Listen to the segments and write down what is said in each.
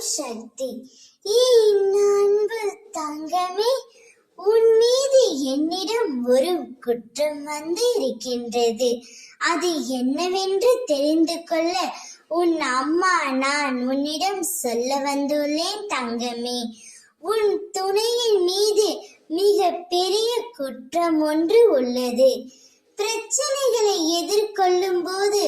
சக்தி. என் அன்பு தங்கமே, உன் மீது என்னிடம் ஒரு குற்றம் வந்து இருக்கின்றது. அது என்னவென்று தெரிந்து கொள்ள உன் அம்மா நான் உன்னிடம் சொல்ல வந்துள்ளேன் தங்கமே. உன் துணையின் மீது மிக பெரிய குற்றம் ஒன்று உள்ளது. பிரச்சனைகளை எதிர்கொள்ளும் போது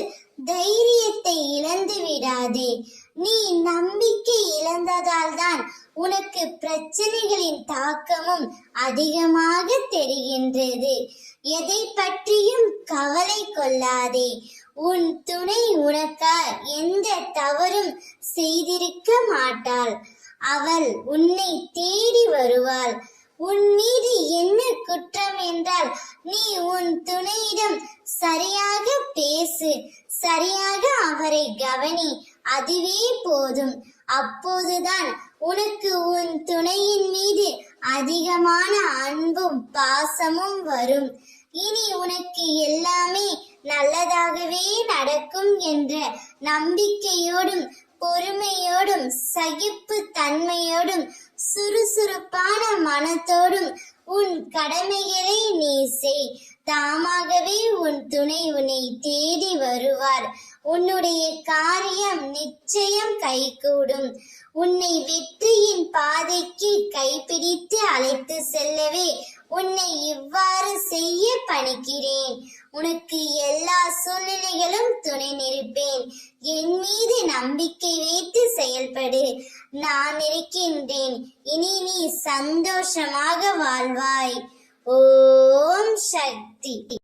தைரியத்தை இழந்து விடாதே. நீ நம்பிக்கை இழந்ததால் தான் உனக்கு பிரச்சனைகளின் தாக்கமும் அதிகமாக தெரிகின்றது. எதை பற்றியும் கவலை கொள்ளாதே. உன் துணை உனக்காக எந்த தவறும் செய்திருக்க மாட்டாள். அவள் உன்னை தேடி வருவாள். உன் மீது என்ன குற்றம் என்றால் நீ உன் துணையிடம் சரியாக பேசு, சரியாக அவரை கவனி, அதுவே போதும். அப்போதுதான் உனக்கு உன் துணையின் மீது அதிகமான அன்பும் பாசமும் வரும். இனி உனக்கு எல்லாமே நல்லதாகவே நடக்கும் என்ற நம்பிக்கையோடும் பொறுமையோடும் சகிப்பு தன்மையோடும் சுறுசுறுப்பான மனத்தோடும் உன் கடமைகளை நீ செய். தாமாகவே உன் துணை உன்னை தேடி வருவார். உன்னுடைய காரியம் நிச்சயம் கைகூடும். உன்னை வெற்றியின் பாதைக்கு கைப்பிடித்து அழைத்து செல்லவே உன்னை இவ்வாறு செய்ய பணிக்கிறேன். உனக்கு எல்லா சூழ்நிலைகளும் துணை நிற்பேன். என் மீது நம்பிக்கை வைத்து செயல்படு. நான் இருக்கின்றேன். இனி நீ சந்தோஷமாக வாழ்வாய். ஓம் சக்தி.